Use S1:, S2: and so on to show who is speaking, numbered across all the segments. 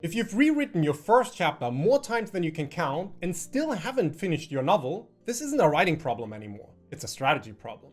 S1: If you've rewritten your first chapter more times than you can count and still haven't finished your novel, this isn't a writing problem anymore, it's a strategy problem.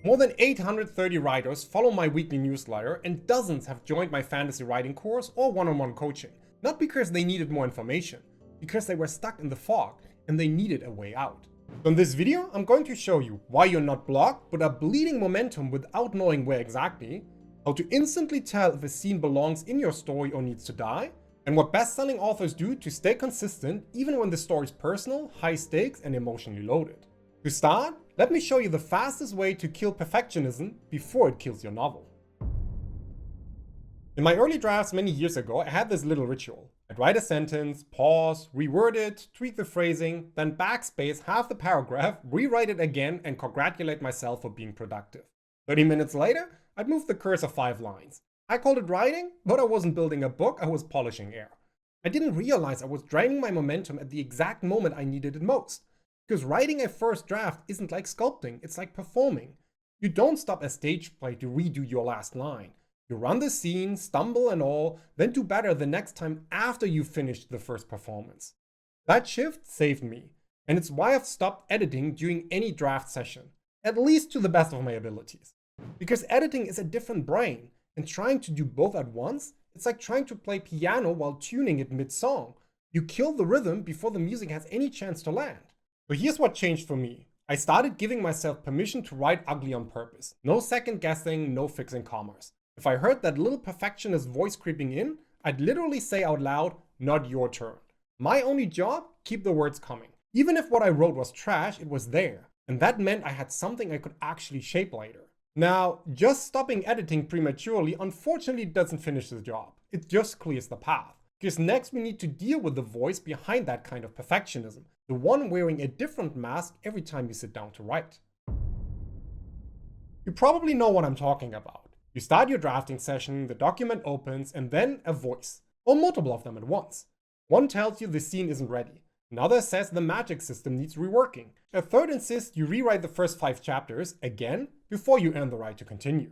S1: More than 830 writers follow my weekly newsletter and dozens have joined my fantasy writing course or one-on-one coaching, not because they needed more information, because they were stuck in the fog and they needed a way out. So in this video, I'm going to show you why you're not blocked but are bleeding momentum without knowing where exactly, how to instantly tell if a scene belongs in your story or needs to die, and what best-selling authors do to stay consistent even when the story is personal, high stakes, and emotionally loaded. To start, let me show you the fastest way to kill perfectionism before it kills your novel. In my early drafts many years ago, I had this little ritual. I'd write a sentence, pause, reword it, tweak the phrasing, then backspace half the paragraph, rewrite it again, and congratulate myself for being productive. 30 minutes later, I'd move the cursor 5 lines. I called it writing, but I wasn't building a book, I was polishing air. I didn't realize I was draining my momentum at the exact moment I needed it most. Because writing a first draft isn't like sculpting, it's like performing. You don't stop a stage play to redo your last line. You run the scene, stumble and all, then do better the next time after you've finished the first performance. That shift saved me, and it's why I've stopped editing during any draft session, at least to the best of my abilities. Because editing is a different brain. And trying to do both at once, it's like trying to play piano while tuning it mid-song. You kill the rhythm before the music has any chance to land. So here's what changed for me. I started giving myself permission to write ugly on purpose. No second guessing, no fixing commas. If I heard that little perfectionist voice creeping in, I'd literally say out loud, not your turn. My only job, keep the words coming. Even if what I wrote was trash, it was there. And that meant I had something I could actually shape later. Now, just stopping editing prematurely unfortunately doesn't finish the job. It just clears the path. Because next we need to deal with the voice behind that kind of perfectionism, the one wearing a different mask every time you sit down to write. You probably know what I'm talking about. You start your drafting session, the document opens, and then a voice, or multiple of them at once. One tells you the scene isn't ready. Another says the magic system needs reworking. A third insists you rewrite the first 5 chapters again before you earn the right to continue.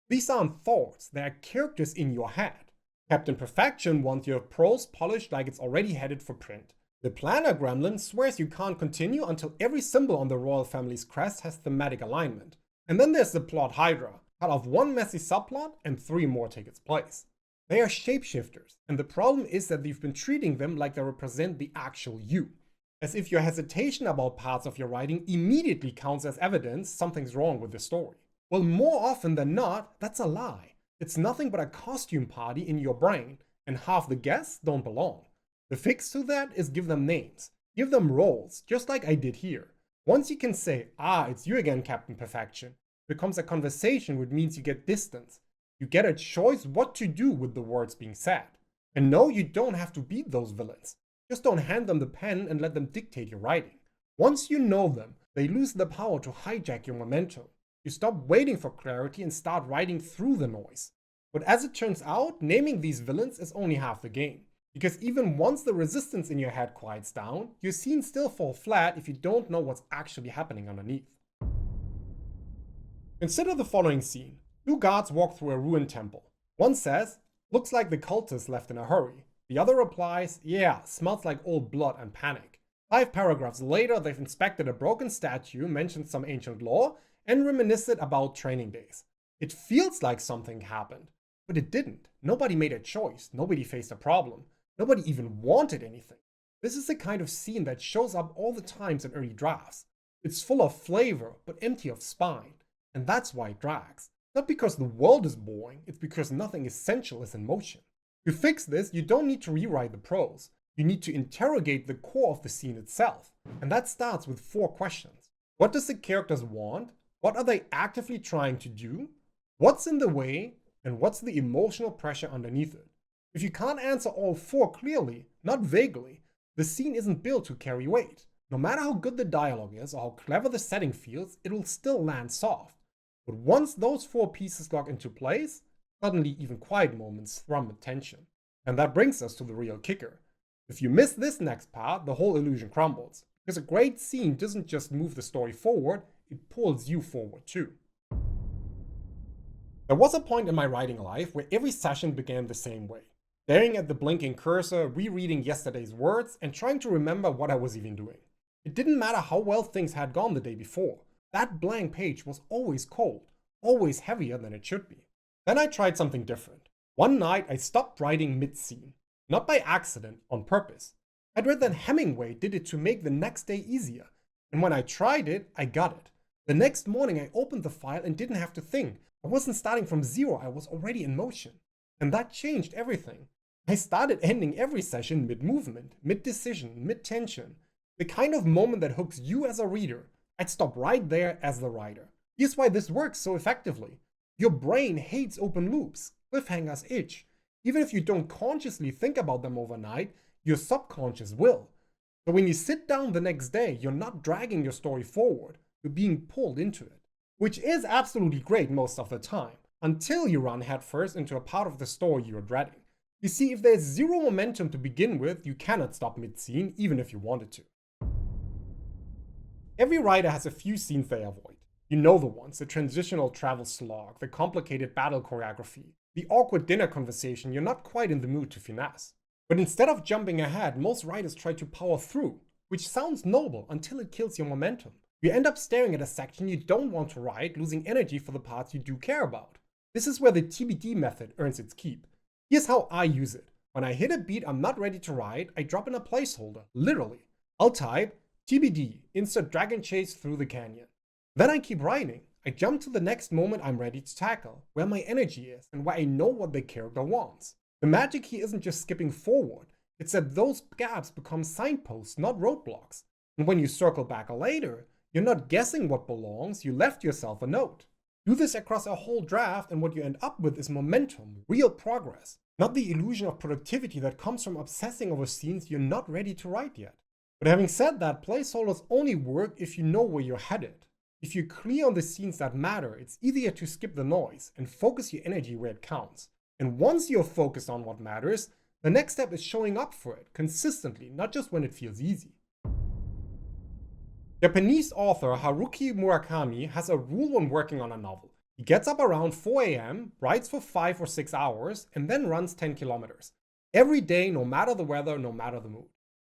S1: These aren't thoughts, they are characters in your head. Captain Perfection wants your prose polished like it's already headed for print. The planner gremlin swears you can't continue until every symbol on the royal family's crest has thematic alignment. And then there's the plot Hydra, cut off one messy subplot and 3 more take its place. They are shapeshifters, and the problem is that you've been treating them like they represent the actual you. As if your hesitation about parts of your writing immediately counts as evidence something's wrong with the story. Well, more often than not, that's a lie. It's nothing but a costume party in your brain, and half the guests don't belong. The fix to that is give them names. Give them roles, just like I did here. Once you can say, it's you again, Captain Perfection, it becomes a conversation, which means you get distance. You get a choice what to do with the words being said. And no, you don't have to beat those villains. Just don't hand them the pen and let them dictate your writing. Once you know them, they lose the power to hijack your momentum. You stop waiting for clarity and start writing through the noise. But as it turns out, naming these villains is only half the game. Because even once the resistance in your head quiets down, your scene still falls flat if you don't know what's actually happening underneath. Consider the following scene. 2 guards walk through a ruined temple. One says, looks like the cultists left in a hurry. The other replies, yeah, smells like old blood and panic. 5 paragraphs later, they've inspected a broken statue, mentioned some ancient lore, and reminisced about training days. It feels like something happened, but it didn't. Nobody made a choice. Nobody faced a problem. Nobody even wanted anything. This is the kind of scene that shows up all the times in early drafts. It's full of flavor, but empty of spine. And that's why it drags. Not because the world is boring, it's because nothing essential is in motion. To fix this, you don't need to rewrite the prose. You need to interrogate the core of the scene itself. And that starts with 4 questions. What does the characters want? What are they actively trying to do? What's in the way? And what's the emotional pressure underneath it? If you can't answer all 4 clearly, not vaguely, the scene isn't built to carry weight. No matter how good the dialogue is or how clever the setting feels, it will still land soft. But once those 4 pieces lock into place, suddenly even quiet moments thrum with tension. And that brings us to the real kicker. If you miss this next part, the whole illusion crumbles. Because a great scene doesn't just move the story forward, it pulls you forward too. There was a point in my writing life where every session began the same way. staring at the blinking cursor, rereading yesterday's words, and trying to remember what I was even doing. It didn't matter how well things had gone the day before. That blank page was always cold, always heavier than it should be. Then I tried something different. One night I stopped writing mid-scene. Not by accident, on purpose. I'd read that Hemingway did it to make the next day easier. And when I tried it, I got it. The next morning I opened the file and didn't have to think. I wasn't starting from zero, I was already in motion. And that changed everything. I started ending every session mid-movement, mid-decision, mid-tension. The kind of moment that hooks you as a reader. I'd stop right there as the writer. Here's why this works so effectively. Your brain hates open loops. Cliffhangers itch. Even if you don't consciously think about them overnight, your subconscious will. So when you sit down the next day, you're not dragging your story forward, you're being pulled into it. Which is absolutely great most of the time, until you run headfirst into a part of the story you're dreading. You see, if there's zero momentum to begin with, you cannot stop mid-scene, even if you wanted to. Every writer has a few scenes they avoid. You know the ones, the transitional travel slog, the complicated battle choreography, the awkward dinner conversation you're not quite in the mood to finesse. But instead of jumping ahead, most writers try to power through, which sounds noble until it kills your momentum. You end up staring at a section you don't want to write, losing energy for the parts you do care about. This is where the TBD method earns its keep. Here's how I use it. When I hit a beat I'm not ready to write, I drop in a placeholder, literally. I'll type TBD, insert Dragon Chase through the canyon. Then I keep writing. I jump to the next moment I'm ready to tackle, where my energy is and where I know what the character wants. The magic here isn't just skipping forward, it's that those gaps become signposts, not roadblocks. And when you circle back later, you're not guessing what belongs, you left yourself a note. Do this across a whole draft and what you end up with is momentum, real progress, not the illusion of productivity that comes from obsessing over scenes you're not ready to write yet. But having said that, placeholders only work if you know where you're headed. If you're clear on the scenes that matter, it's easier to skip the noise and focus your energy where it counts. And once you're focused on what matters, the next step is showing up for it consistently, not just when it feels easy. Japanese author Haruki Murakami has a rule when working on a novel. He gets up around 4 a.m., writes for 5 or 6 hours, and then runs 10 kilometers. Every day, no matter the weather, no matter the mood.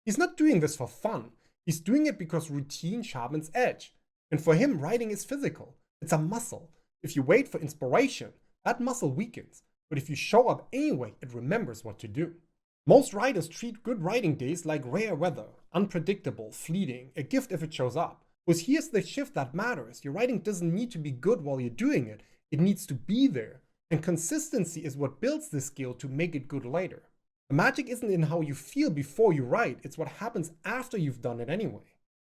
S1: He's not doing this for fun. He's doing it because routine sharpens edge. And for him, writing is physical. It's a muscle. If you wait for inspiration, that muscle weakens. But if you show up anyway, it remembers what to do. Most writers treat good writing days like rare weather, unpredictable, fleeting, a gift if it shows up. Because here's the shift that matters. Your writing doesn't need to be good while you're doing it. It needs to be there. And consistency is what builds the skill to make it good later. The magic isn't in how you feel before you write, it's what happens after you've done it anyway.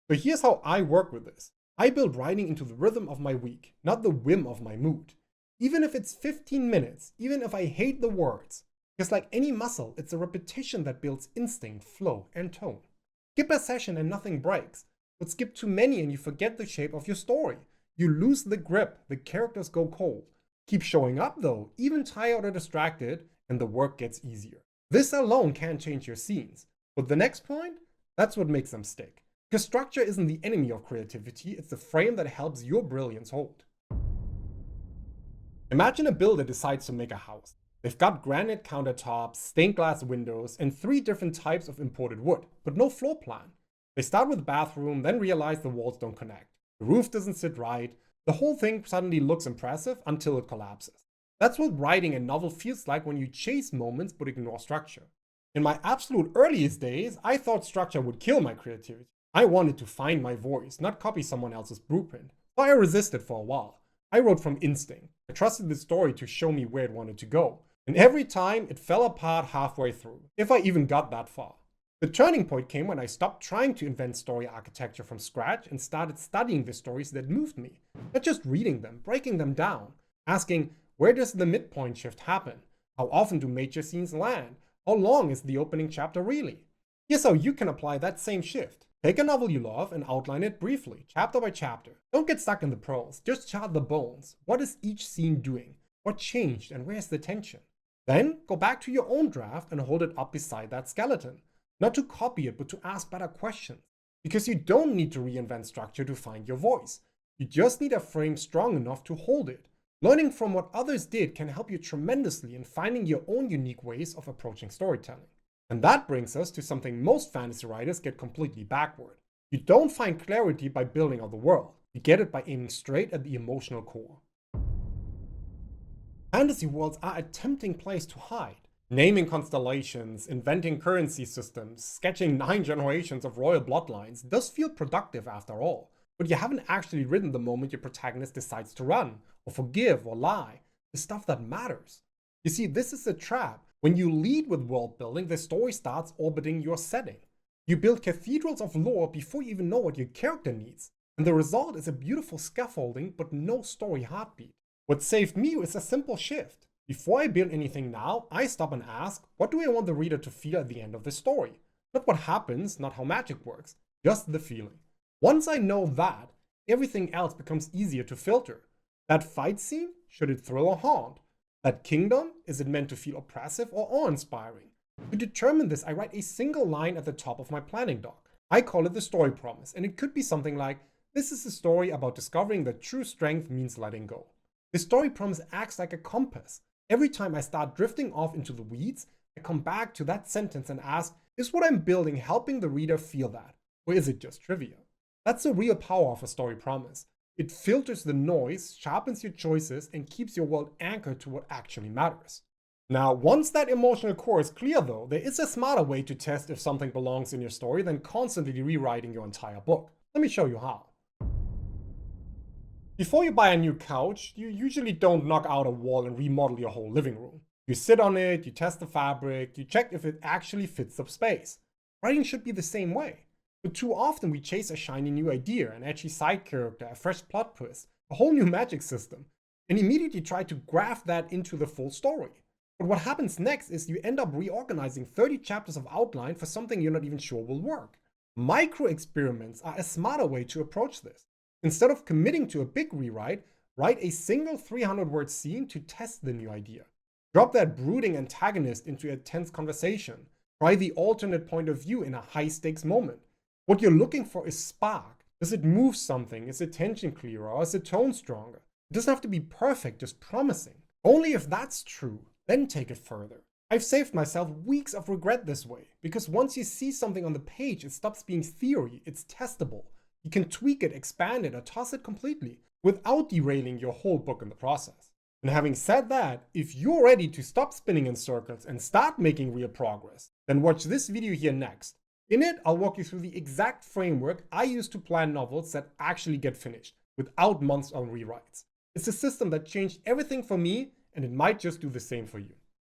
S1: So here's how I work with this. I build writing into the rhythm of my week, not the whim of my mood. Even if it's 15 minutes, even if I hate the words. Because like any muscle, it's a repetition that builds instinct, flow, and tone. Skip a session and nothing breaks. But skip too many and you forget the shape of your story. You lose the grip, the characters go cold. Keep showing up though, even tired or distracted, and the work gets easier. This alone can't change your scenes. But the next point, that's what makes them stick. Because structure isn't the enemy of creativity, it's the frame that helps your brilliance hold. Imagine a builder decides to make a house. They've got granite countertops, stained glass windows, and 3 different types of imported wood, but no floor plan. They start with the bathroom, then realize the walls don't connect. The roof doesn't sit right. The whole thing suddenly looks impressive until it collapses. That's what writing a novel feels like when you chase moments but ignore structure. In my absolute earliest days, I thought structure would kill my creativity. I wanted to find my voice, not copy someone else's blueprint. So I resisted for a while. I wrote from instinct. I trusted the story to show me where it wanted to go. And every time it fell apart halfway through, if I even got that far. The turning point came when I stopped trying to invent story architecture from scratch and started studying the stories that moved me. Not just reading them, breaking them down. Asking, where does the midpoint shift happen? How often do major scenes land? How long is the opening chapter really? Here's how you can apply that same shift. Take a novel you love and outline it briefly, chapter by chapter. Don't get stuck in the prose, just chart the bones. What is each scene doing? What changed and where's the tension? Then go back to your own draft and hold it up beside that skeleton. Not to copy it, but to ask better questions. Because you don't need to reinvent structure to find your voice. You just need a frame strong enough to hold it. Learning from what others did can help you tremendously in finding your own unique ways of approaching storytelling. And that brings us to something most fantasy writers get completely backward. You don't find clarity by building out the world. You get it by aiming straight at the emotional core. Fantasy worlds are a tempting place to hide. Naming constellations, inventing currency systems, sketching 9 generations of royal bloodlines does feel productive after all, but you haven't actually written the moment your protagonist decides to run, or forgive, or lie, the stuff that matters. You see, this is a trap. When you lead with world building, the story starts orbiting your setting. You build cathedrals of lore before you even know what your character needs, and the result is a beautiful scaffolding but no story heartbeat. What saved me was a simple shift. Before I build anything now, I stop and ask, what do I want the reader to feel at the end of the story? Not what happens, not how magic works, just the feeling. Once I know that, everything else becomes easier to filter. That fight scene, should it thrill or haunt? That kingdom, is it meant to feel oppressive or awe-inspiring? To determine this, I write a single line at the top of my planning doc. I call it the story promise, and it could be something like, this is a story about discovering that true strength means letting go. The story promise acts like a compass. Every time I start drifting off into the weeds, I come back to that sentence and ask, is what I'm building helping the reader feel that? Or is it just trivia? That's the real power of a story promise. It filters the noise, sharpens your choices, and keeps your world anchored to what actually matters. Now, once that emotional core is clear though, there is a smarter way to test if something belongs in your story than constantly rewriting your entire book. Let me show you how. Before you buy a new couch, you usually don't knock out a wall and remodel your whole living room. You sit on it, you test the fabric, you check if it actually fits the space. Writing should be the same way. But too often we chase a shiny new idea, an edgy side character, a fresh plot twist, a whole new magic system, and immediately try to graft that into the full story. But what happens next is you end up reorganizing 30 chapters of outline for something you're not even sure will work. Micro experiments are a smarter way to approach this. Instead of committing to a big rewrite, write a single 300-word scene to test the new idea. Drop that brooding antagonist into a tense conversation. Try the alternate point of view in a high-stakes moment. What you're looking for is spark. Does it move something? Is the tension clearer? Or is the tone stronger? It doesn't have to be perfect, just promising. Only if that's true, then take it further. I've saved myself weeks of regret this way, because once you see something on the page, it stops being theory, it's testable. You can tweak it, expand it, or toss it completely without derailing your whole book in the process. And having said that, if you're ready to stop spinning in circles and start making real progress, then watch this video here next. In it, I'll walk you through the exact framework I use to plan novels that actually get finished without months on rewrites. It's a system that changed everything for me, and it might just do the same for you.